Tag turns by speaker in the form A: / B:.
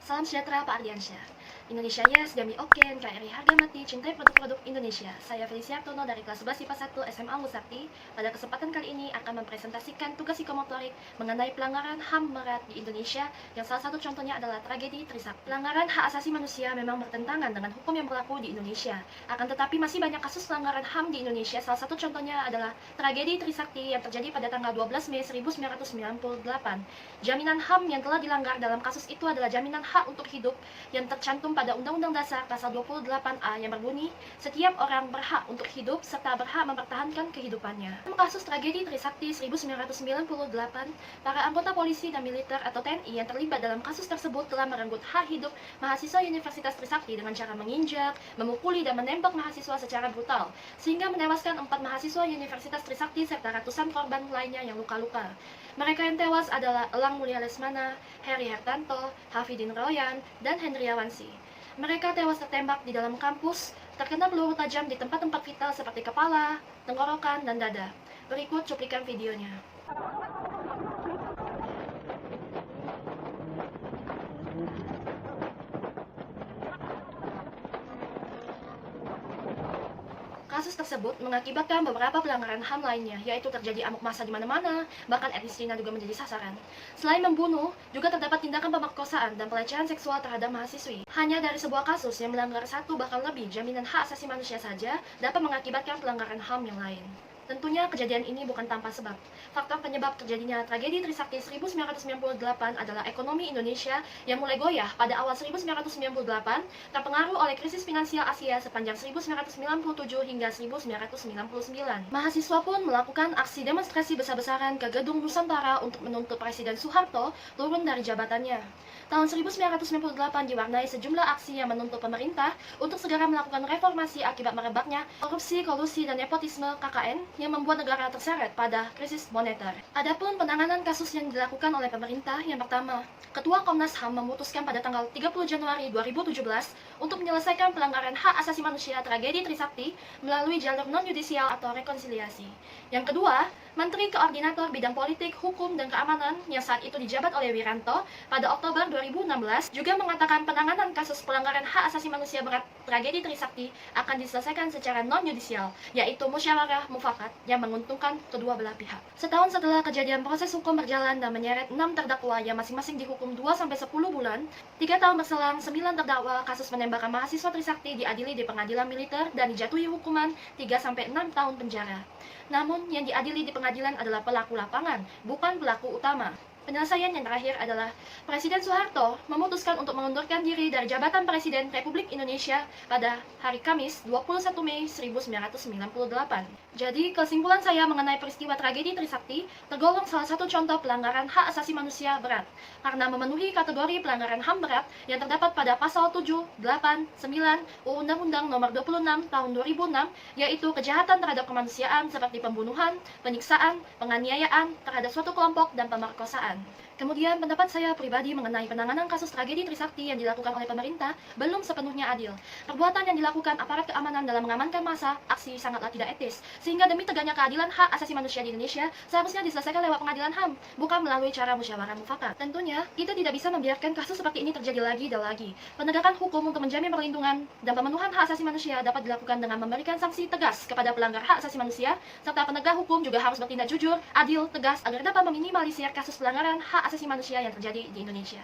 A: Salam sejahtera Pak Ardiansyah. Indonesia Yes, Demi Oken, KRI Harga Mati, cintai produk-produk Indonesia. Saya Felicia Tono dari kelas 11 IPA 1 SMA Musakti. Pada kesempatan kali ini akan mempresentasikan tugas psikomotorik mengenai pelanggaran HAM berat di Indonesia, yang salah satu contohnya adalah tragedi Trisakti. Pelanggaran hak asasi manusia memang bertentangan dengan hukum yang berlaku di Indonesia. Akan tetapi masih banyak kasus pelanggaran HAM di Indonesia. Salah satu contohnya adalah tragedi Trisakti yang terjadi pada tanggal 12 Mei 1998. Jaminan HAM yang telah dilanggar dalam kasus itu adalah jaminan hak untuk hidup yang tercantum pada Undang-Undang Dasar Pasal 28A yang berbunyi, setiap orang berhak untuk hidup serta berhak mempertahankan kehidupannya. Dalam kasus tragedi Trisakti 1998, para anggota polisi dan militer atau TNI yang terlibat dalam kasus tersebut telah merenggut hak hidup mahasiswa Universitas Trisakti dengan cara menginjak, memukuli, dan menembak mahasiswa secara brutal, sehingga menewaskan 4 mahasiswa Universitas Trisakti serta ratusan korban lainnya yang luka-luka. Mereka yang tewas adalah Elang Mulia Lesmana, Heri Hertanto, Hafidin Royan, dan Hendriawansi. Mereka tewas tertembak di dalam kampus, terkena peluru tajam di tempat-tempat vital seperti kepala, tenggorokan, dan dada. Berikut cuplikan videonya. Kasus tersebut mengakibatkan beberapa pelanggaran HAM lainnya, yaitu terjadi amuk massa di mana-mana, bahkan etnis Cina juga menjadi sasaran. Selain membunuh, juga terdapat tindakan pemerkosaan dan pelecehan seksual terhadap mahasiswi. Hanya dari sebuah kasus yang melanggar satu bahkan lebih jaminan hak asasi manusia saja dapat mengakibatkan pelanggaran HAM yang lain. Tentunya kejadian ini bukan tanpa sebab. Faktor penyebab terjadinya tragedi Trisakti 1998 adalah ekonomi Indonesia yang mulai goyah pada awal 1998, terpengaruh oleh krisis finansial Asia sepanjang 1997 hingga 1999. Mahasiswa pun melakukan aksi demonstrasi besar-besaran ke Gedung Nusantara untuk menuntut Presiden Soeharto turun dari jabatannya. Tahun 1998 diwarnai sejumlah aksi yang menuntut pemerintah untuk segera melakukan reformasi akibat merebaknya korupsi, kolusi, dan nepotisme KKN yang membuat negara terseret pada krisis moneter. Adapun penanganan kasus yang dilakukan oleh pemerintah, yang pertama, Ketua Komnas HAM memutuskan pada tanggal 30 Januari 2017 untuk menyelesaikan pelanggaran hak asasi manusia tragedi Trisakti melalui jalur non-yudisial atau rekonsiliasi. Yang kedua, Menteri Koordinator Bidang Politik, Hukum, dan Keamanan yang saat itu dijabat oleh Wiranto pada Oktober 2016 juga mengatakan penanganan kasus pelanggaran hak asasi manusia berat tragedi Trisakti akan diselesaikan secara non-yudisial, yaitu musyawarah mufakat yang menguntungkan kedua belah pihak. Setahun setelah kejadian, proses hukum berjalan dan menyeret 6 terdakwa yang masing-masing dihukum 2-10 bulan. 3 tahun berselang, 9 terdakwa kasus penembakan mahasiswa Trisakti diadili di pengadilan militer dan dijatuhi hukuman 3-6 tahun penjara. Namun, yang diadili di pengadilan adalah pelaku lapangan, bukan pelaku utama. Penyelesaian yang terakhir adalah Presiden Soeharto memutuskan untuk mengundurkan diri dari jabatan Presiden Republik Indonesia pada hari Kamis 21 Mei 1998. Jadi, kesimpulan saya mengenai peristiwa tragedi Trisakti tergolong salah satu contoh pelanggaran hak asasi manusia berat karena memenuhi kategori pelanggaran HAM berat yang terdapat pada pasal 7, 8, 9 Undang-Undang Nomor 26 Tahun 2006, yaitu kejahatan terhadap kemanusiaan seperti pembunuhan, penyiksaan, penganiayaan terhadap suatu kelompok, dan pemerkosaan. Kemudian, pendapat saya pribadi mengenai penanganan kasus tragedi Trisakti yang dilakukan oleh pemerintah belum sepenuhnya adil. Perbuatan yang dilakukan aparat keamanan dalam mengamankan massa aksi sangatlah tidak etis, sehingga demi tegaknya keadilan hak asasi manusia di Indonesia seharusnya diselesaikan lewat pengadilan HAM, bukan melalui cara musyawarah mufakat. Tentunya, kita tidak bisa membiarkan kasus seperti ini terjadi lagi dan lagi. Penegakan hukum untuk menjamin perlindungan dan pemenuhan hak asasi manusia dapat dilakukan dengan memberikan sanksi tegas kepada pelanggar hak asasi manusia, serta penegak hukum juga harus bertindak jujur, adil, tegas agar dapat meminimalisir kasus pelanggaran hak asasi manusia yang terjadi di Indonesia.